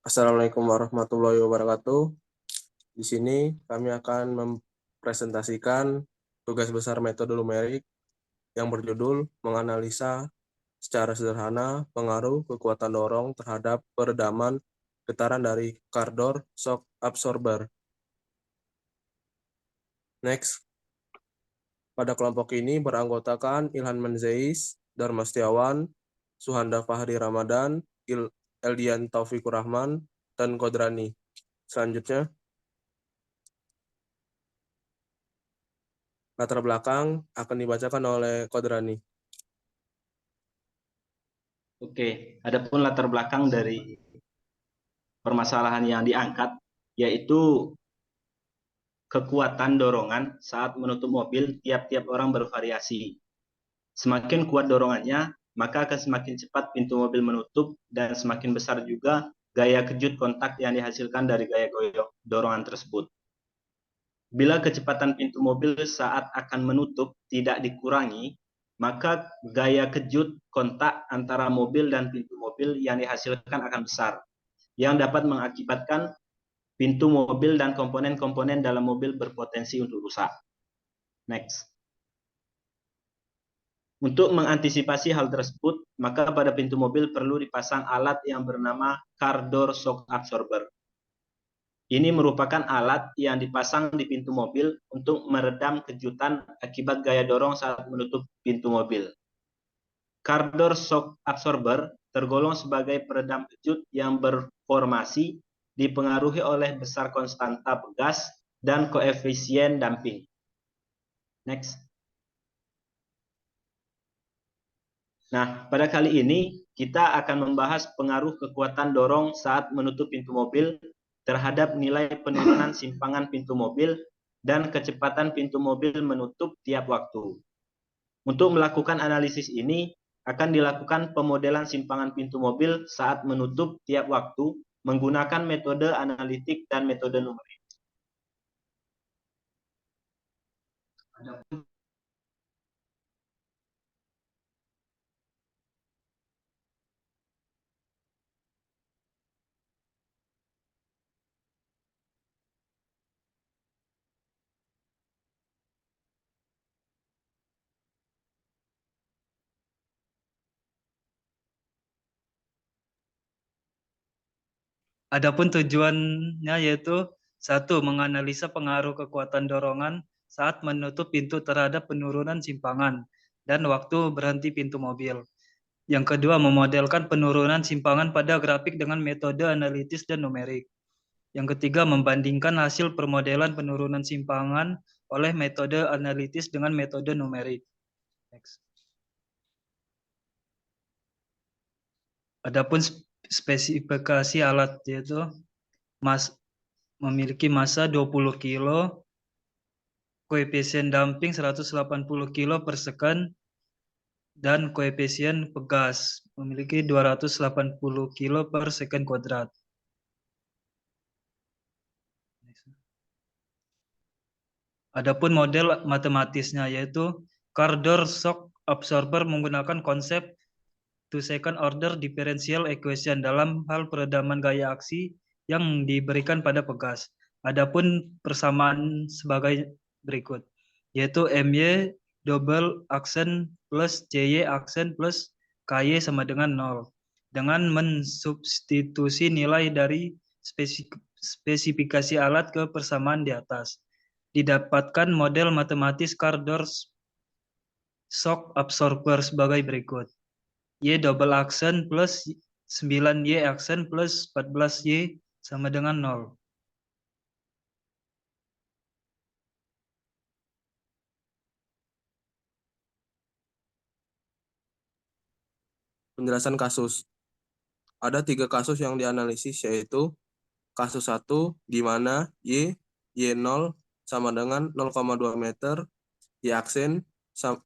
Assalamualaikum warahmatullahi wabarakatuh. Di sini kami akan mempresentasikan tugas besar metode numerik yang berjudul menganalisa secara sederhana pengaruh kekuatan dorong terhadap peredaman getaran dari kardor shock absorber. Next. Pada kelompok ini beranggotakan Ilhan Menzeis, Dharma Setiawan, Suhanda Fahri Ramadan, Eldian Taufikur Rahman, dan Kodrani. Selanjutnya, latar belakang akan dibacakan oleh Kodrani. Oke, adapun latar belakang dari permasalahan yang diangkat yaitu kekuatan dorongan saat menutup mobil tiap-tiap orang bervariasi. Semakin kuat dorongannya, maka akan semakin cepat pintu mobil menutup dan semakin besar juga gaya kejut kontak yang dihasilkan dari gaya goyang dorongan tersebut. Bila kecepatan pintu mobil saat akan menutup tidak dikurangi, maka gaya kejut kontak antara mobil dan pintu mobil yang dihasilkan akan besar, yang dapat mengakibatkan pintu mobil dan komponen-komponen dalam mobil berpotensi untuk rusak. Next. Untuk mengantisipasi hal tersebut, maka pada pintu mobil perlu dipasang alat yang bernama car door shock absorber. Ini merupakan alat yang dipasang di pintu mobil untuk meredam kejutan akibat gaya dorong saat menutup pintu mobil. Car door shock absorber tergolong sebagai peredam kejut yang berformasi dipengaruhi oleh besar konstanta pegas dan koefisien damping. Next. Nah, pada kali ini kita akan membahas pengaruh kekuatan dorong saat menutup pintu mobil terhadap nilai penurunan simpangan pintu mobil dan kecepatan pintu mobil menutup tiap waktu. Untuk melakukan analisis ini, akan dilakukan pemodelan simpangan pintu mobil saat menutup tiap waktu menggunakan metode analitik dan metode numerik. Adapun tujuannya yaitu satu, menganalisa pengaruh kekuatan dorongan saat menutup pintu terhadap penurunan simpangan dan waktu berhenti pintu mobil. Yang kedua, memodelkan penurunan simpangan pada grafik dengan metode analitis dan numerik. Yang ketiga, membandingkan hasil permodelan penurunan simpangan oleh metode analitis dengan metode numerik. Next. Adapun spesifikasi alat yaitu memiliki massa 20 kilo, koefisien damping 180 kilo per second, dan koefisien pegas memiliki 280 kilo per second kuadrat. Adapun model matematisnya yaitu car door shock absorber menggunakan konsep two second order differential equation dalam hal peredaman gaya aksi yang diberikan pada pegas. Adapun persamaan sebagai berikut, yaitu MY double aksen plus CY aksen plus KY sama dengan 0. Dengan mensubstitusi nilai dari spesifikasi alat ke persamaan di atas, didapatkan model matematis car door shock absorber sebagai berikut. Y double aksen plus 9Y aksen plus 14Y sama dengan 0. Penjelasan kasus. Ada 3 kasus yang dianalisis, yaitu kasus 1 di mana Y0 sama dengan 0,2 meter, Y aksen 0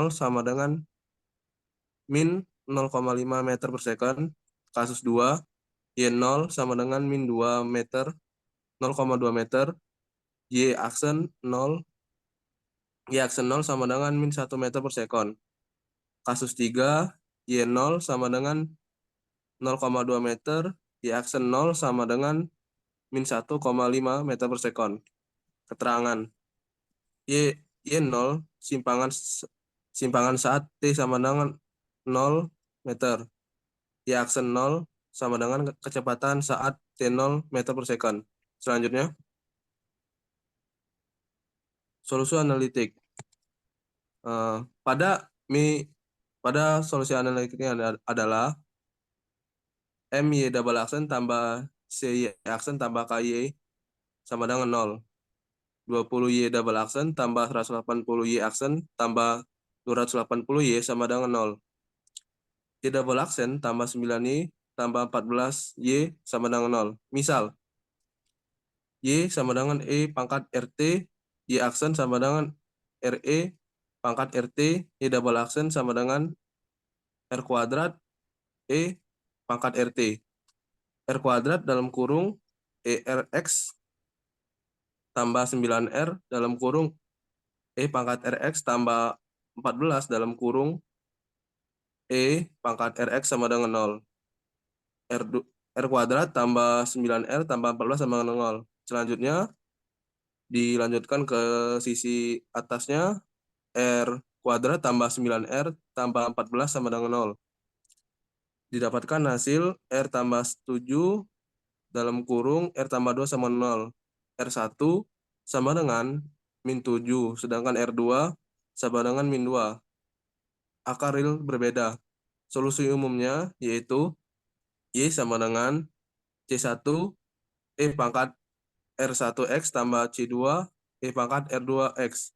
sama dengan min 0,5 meter per second. Kasus 2, Y0 sama dengan min 2 meter, 0,2 meter, Y aksen 0 sama dengan min 1 meter per second. Kasus 3, Y0 sama dengan 0,2 meter, Y aksen 0 sama dengan min 1,5 meter per sekon. Keterangan Y0 simpangan saat T sama dengan 0 meter. Y aksen 0 sama dengan kecepatan saat T0 meter per second. Selanjutnya, solusi analitik. Pada solusi analitiknya adalah MY double aksen tambah CY aksen tambah KY sama dengan 0. 20Y double aksen tambah 180Y aksen tambah 280Y sama dengan 0. Y double aksen tambah 9Y tambah 14Y sama dengan 0. Misal, Y sama dengan E pangkat RT, Y aksen sama dengan RE pangkat RT, Y double aksen sama dengan R kuadrat, E pangkat RT. R kuadrat dalam kurung ERX tambah 9R dalam kurung E pangkat RX tambah 14 dalam kurung E pangkat RX sama dengan 0. R kuadrat tambah 9R tambah 14 sama dengan 0. Selanjutnya, dilanjutkan ke sisi atasnya, R kuadrat tambah 9R tambah 14 sama dengan 0. Didapatkan hasil R tambah 7 dalam kurung R tambah 2 sama 0. R1 sama dengan min 7, sedangkan R2 sama dengan min 2. Akar real berbeda. Solusi umumnya yaitu Y sama dengan C1 E pangkat R1X tambah C2 E pangkat R2X.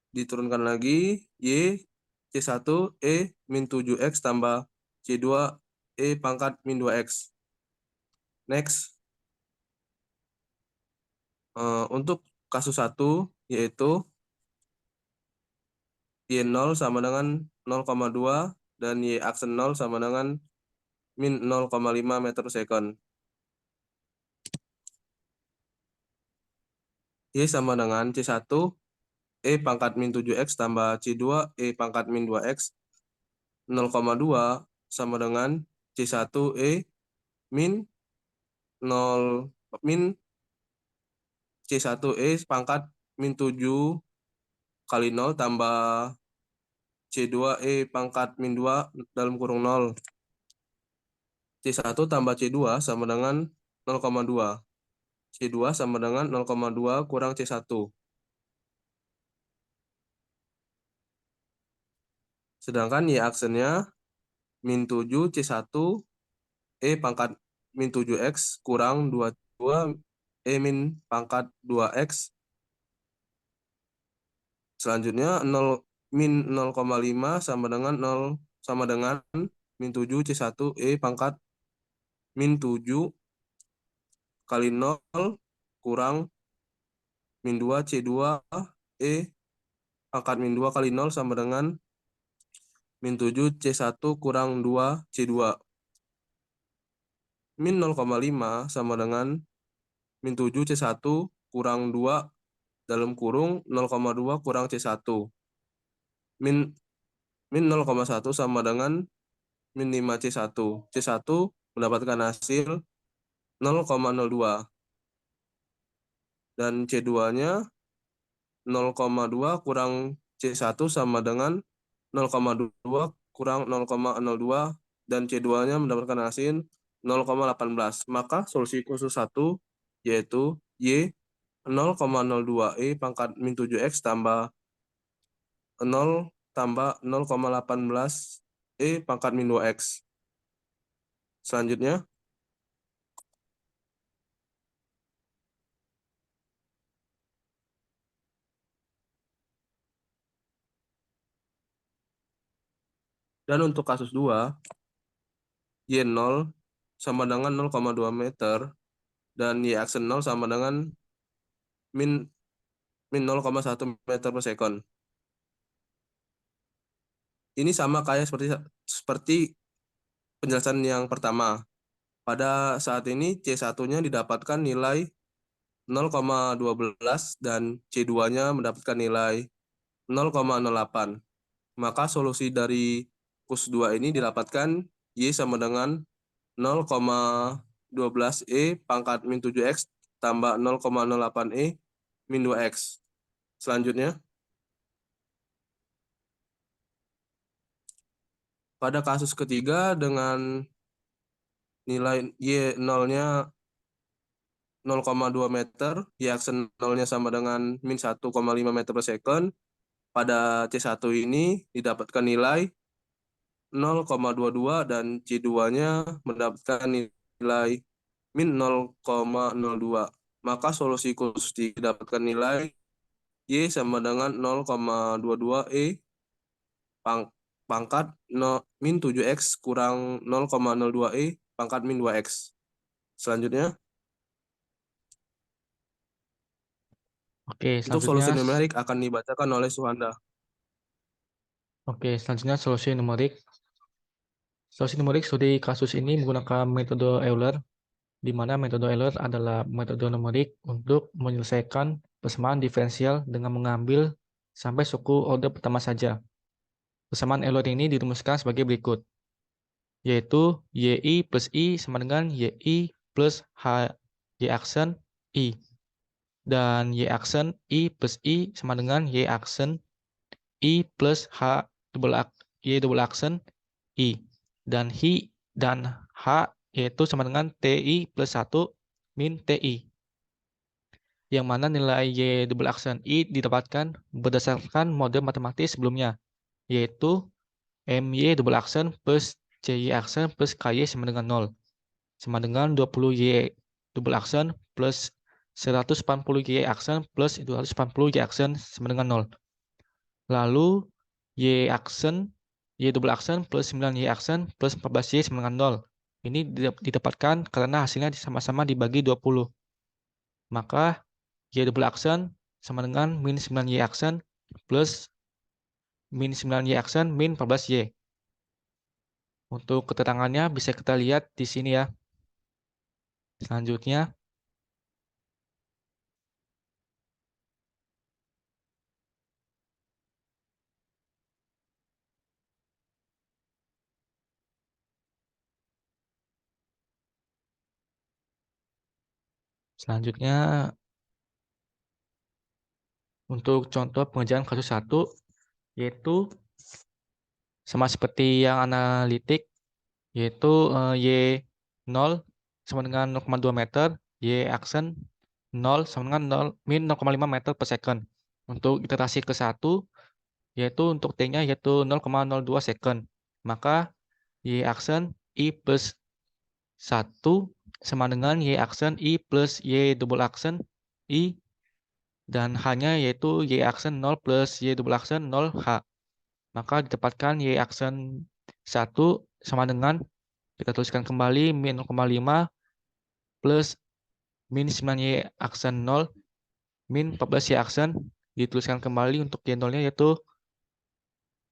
Diturunkan lagi Y C1 E min 7X tambah C2 E pangkat min 2X. Next. Untuk kasus 1 yaitu Y0 sama dengan 0,2 dan Y aksen 0 sama dengan min 0,5 meter per second. Y sama dengan C1 E pangkat min 7X tambah C2 E pangkat min 2X. 0,2 sama dengan C1 E min 0 min C1 E pangkat min 7 kali 0 tambah C2 E pangkat min 2 dalam kurung 0. C1 tambah C2 sama dengan 0,2. C2 sama dengan 0,2 kurang C1. Sedangkan Y aksennya min 7 C1 E pangkat min 7X kurang 22 E min pangkat 2X. Selanjutnya 0 min 0,5 sama dengan min 7 C1 E pangkat min 7 kali 0 kurang min 2 C2 E pangkat min 2 kali 0 sama dengan min 7 C1 kurang 2 C2. Min 0,5 sama dengan min 7 C1 kurang 2 dalam kurung 0,2 kurang C1. Min 0,1 sama dengan min 5 C1. C1 mendapatkan hasil 0,02. Dan C2-nya 0,2 kurang C1 sama dengan 0,2 kurang 0,02 dan C2-nya mendapatkan hasil 0,18. Maka solusi khusus 1 yaitu Y 0,02 E pangkat min 7X tambah 0 tambah 0,18 E pangkat min 2X. Selanjutnya, dan untuk kasus 2, Y0 sama dengan 0,2 meter dan Y aksen 0 sama dengan min 0,1 meter per second. Ini sama kayak seperti penjelasan yang pertama. Pada saat ini C1-nya didapatkan nilai 0,12 dan C2-nya mendapatkan nilai 0,08. Maka solusi dari kus 2 ini didapatkan Y sama dengan 0,12E pangkat min 7X tambah 0,08E min 2X. Selanjutnya, pada kasus ketiga dengan nilai Y0-nya 0,2 meter, Y aksen 0-nya sama dengan min 1,5 meter per second. Pada C1 ini didapatkan nilai 0,22 dan C2-nya mendapatkan nilai min 0,02. Maka solusi khusus didapatkan nilai Y sama dengan 0,22E pangkat min 7X kurang 0,02E pangkat min 2X. Selanjutnya, Oke, untuk solusi selanjutnya numerik akan dibacakan oleh Suhanda. solusi numerik. Solusi numerik studi kasus ini menggunakan metode Euler, di mana metode Euler adalah metode numerik untuk menyelesaikan persamaan diferensial dengan mengambil sampai suku order pertama saja. Persamaan Euler ini dirumuskan sebagai berikut, yaitu YI plus I sama dengan YI plus H Y aksen I. Dan Y aksen I plus I sama dengan Y aksen I plus Y double aksen I. Dan Hi dan H yaitu sama dengan TI plus 1 min TI. Yang mana nilai Y double aksen I didapatkan berdasarkan model matematis sebelumnya, yaitu MY double aksen plus CY aksen plus KY sama dengan 0. Sama dengan 20Y double aksen plus 140Y aksen plus 240Y aksen sama dengan 0. Lalu Y aksen, Y double aksen plus 9Y aksen plus 14Y sama dengan 0. Ini didapatkan karena hasilnya sama-sama dibagi 20. Maka Y double aksen sama dengan min 9Y aksen plus min 9Y aksen min 14Y. Untuk keterangannya bisa kita lihat di sini ya. Selanjutnya, untuk contoh pengerjaan kasus 1, yaitu sama seperti yang analitik, yaitu Y0 sama dengan 0,2 meter, Y aksen 0 sama dengan 0, min 0,5 meter per second. Untuk iterasi ke-1, yaitu untuk T-nya yaitu 0,02 second. Maka Y aksen I plus 1 sama dengan Y aksen I plus Y double aksen I, dan H-nya yaitu Y aksen 0 plus Y double aksen 0H. Maka didapatkan Y aksen 1 sama dengan, kita tuliskan kembali, min 0,5 plus min 9Y aksen 0 min 14Y aksen, dituliskan kembali untuk Y0-nya yaitu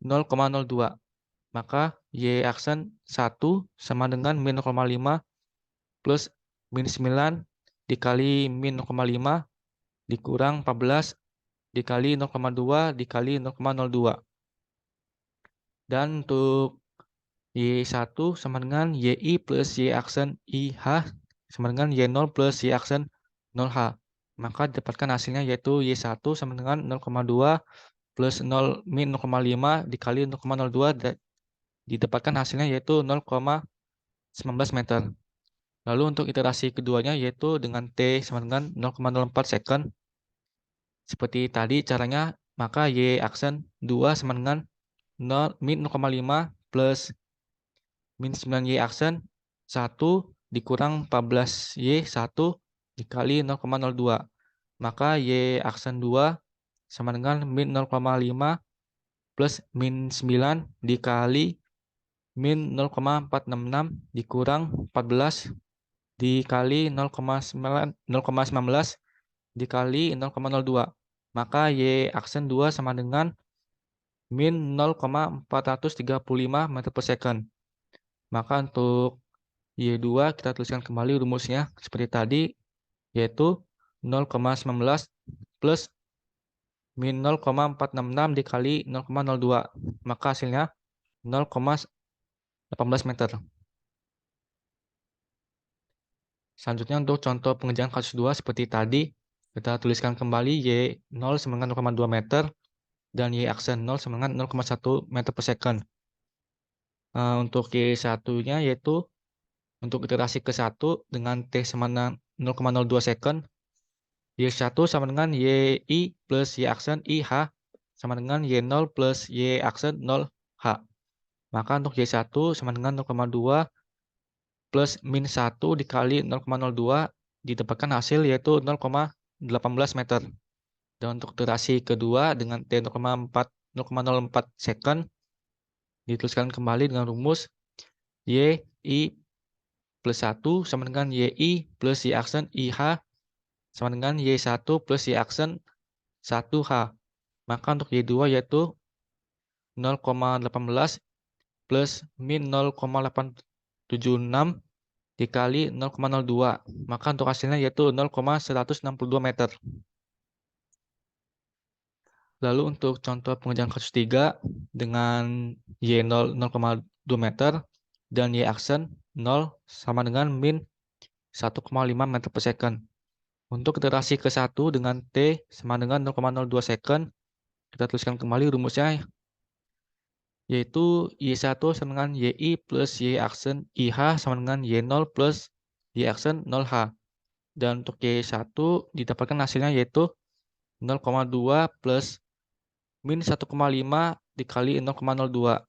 0,02. Maka Y aksen 1 sama dengan min 0,5 plus min 9 dikali min 0,5 dikurang 14 dikali 0,2 dikali 0,02. Dan untuk Y1 sama dengan YI plus Y aksen IH sama dengan Y0 plus Y aksen 0H. Maka didapatkan hasilnya yaitu Y1 sama dengan 0,2 plus 0 min 0,5 dikali 0,02, didapatkan hasilnya yaitu 0,19 meter. Lalu untuk iterasi keduanya yaitu dengan T sama dengan 0,04 second. Seperti tadi caranya, maka Y aksen 2 sama dengan min 0,5 plus min 9Y aksen 1 dikurang 14Y 1 dikali 0,02. Maka Y aksen 2 sama dengan min 0,5 plus min 9 dikali min 0,466 dikurang 14 dikali 0,19 dikali 0,02. Maka Y aksen 2 sama dengan min 0,435 meter per second. Maka untuk Y2 kita tuliskan kembali rumusnya seperti tadi, yaitu 0,19 plus min 0,466 dikali 0,02. Maka hasilnya 0,18 meter. Selanjutnya untuk contoh pengerjaan kasus 2 seperti tadi, kita tuliskan kembali Y0 sama dengan 0,2 meter dan Y aksen 0 sama dengan 0,1 meter per second. Untuk Y1-nya yaitu untuk iterasi ke-1 dengan T sama dengan 0,02 second, Y1 sama dengan YI plus Y aksen IH sama dengan Y0 plus Y aksen 0H. Maka untuk Y1 sama dengan 0,2 plus min 1 dikali 0,02 didapatkan hasil yaitu 0,18 meter. Dan untuk iterasi kedua dengan T 0,04 second dituliskan kembali dengan rumus YI plus 1 sama dengan YI plus Y aksen IH sama dengan Y1 plus Y aksen 1H. Maka untuk Y2 yaitu 0,18 plus min 0,876 dikali 0,02. Maka untuk hasilnya yaitu 0,162 meter. Lalu untuk contoh pengerjaan kasus 3 dengan Y0 0,2 meter dan Y aksen 0 sama dengan min 1,5 meter per second. Untuk iterasi ke-1 dengan T sama dengan 0,02 second, kita tuliskan kembali rumusnya yaitu Y1 sama dengan YI plus Y aksen IH sama dengan Y0 plus Y aksen 0H. Dan untuk Y1 didapatkan hasilnya yaitu 0,2 plus min 1,5 dikali 0,02.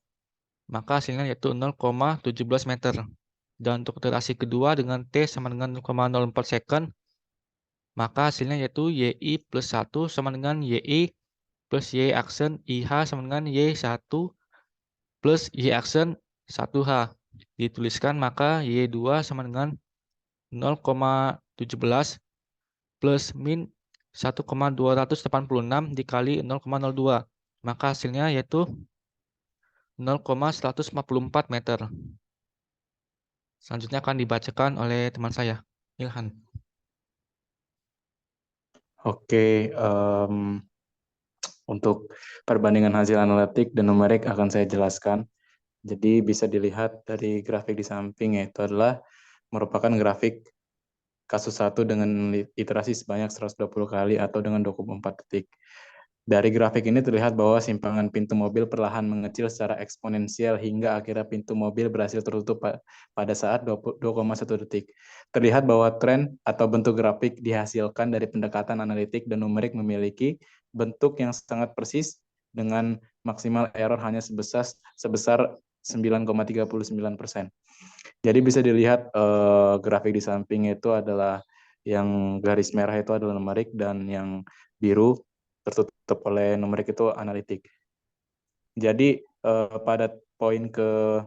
Maka hasilnya yaitu 0,17 meter. Dan untuk iterasi kedua dengan T sama dengan 0,04 second, maka hasilnya yaitu YI plus 1 sama dengan YI plus Y aksen IH sama dengan Y1 plus Y aksen 1H. Dituliskan maka Y2 sama dengan 0,17 plus min 1,286 dikali 0,02. Maka hasilnya yaitu 0,144 meter. Selanjutnya akan dibacakan oleh teman saya, Ilhan. Oke, untuk perbandingan hasil analitik dan numerik akan saya jelaskan. Jadi bisa dilihat dari grafik di samping, yaitu adalah merupakan grafik kasus 1 dengan iterasi sebanyak 120 kali atau dengan 24 detik. Dari grafik ini terlihat bahwa simpangan pintu mobil perlahan mengecil secara eksponensial hingga akhirnya pintu mobil berhasil tertutup pada saat 2,1 detik. Terlihat bahwa tren atau bentuk grafik dihasilkan dari pendekatan analitik dan numerik memiliki bentuk yang sangat persis dengan maksimal error hanya sebesar 9,39%. Jadi bisa dilihat grafik di samping itu adalah yang garis merah itu adalah numerik dan yang biru tertutup oleh numerik itu analitik. Jadi pada poin ke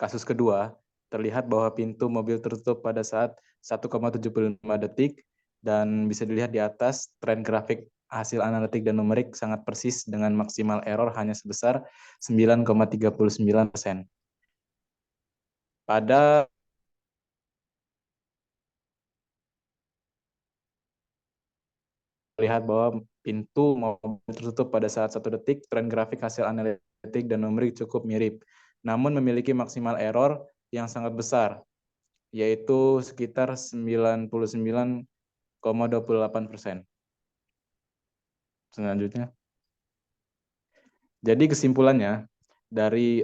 kasus kedua terlihat bahwa pintu mobil tertutup pada saat 1,75 detik dan bisa dilihat di atas tren grafik hasil analitik dan numerik sangat persis dengan maksimal error hanya sebesar 9,39%. Pada lihat bahwa pintu mobil tertutup pada saat 1 detik, tren grafik hasil analitik dan numerik cukup mirip, namun memiliki maksimal error yang sangat besar, yaitu sekitar 99,28%. Selanjutnya. Jadi kesimpulannya, dari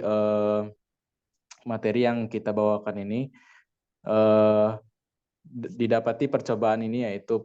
materi yang kita bawakan ini, didapati percobaan ini yaitu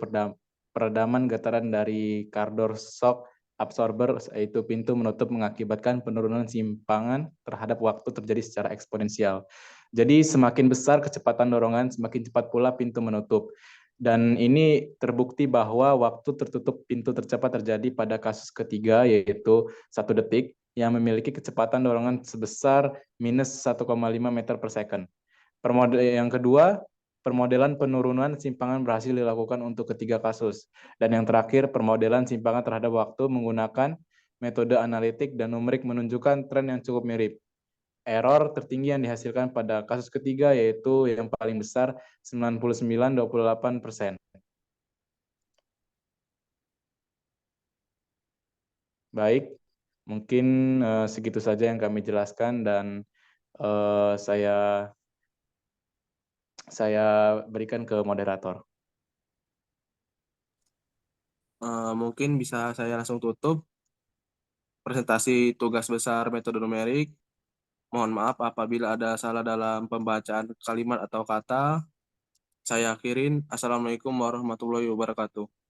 peredaman getaran dari Cardor shock absorber, yaitu pintu menutup mengakibatkan penurunan simpangan terhadap waktu terjadi secara eksponensial. Jadi semakin besar kecepatan dorongan, semakin cepat pula pintu menutup. Dan ini terbukti bahwa waktu tertutup pintu tercepat terjadi pada kasus ketiga, yaitu 1 detik, yang memiliki kecepatan dorongan sebesar minus 1,5 meter per second. Yang kedua, permodelan penurunan simpangan berhasil dilakukan untuk ketiga kasus. Dan yang terakhir, permodelan simpangan terhadap waktu menggunakan metode analitik dan numerik menunjukkan tren yang cukup mirip. Error tertinggi yang dihasilkan pada kasus ketiga yaitu yang paling besar 99,28%. Baik, mungkin segitu saja yang kami jelaskan dan saya saya berikan ke moderator. Mungkin bisa saya langsung tutup presentasi tugas besar metode numerik. Mohon maaf apabila ada salah dalam pembacaan kalimat atau kata. Saya akhirin. Assalamualaikum warahmatullahi wabarakatuh.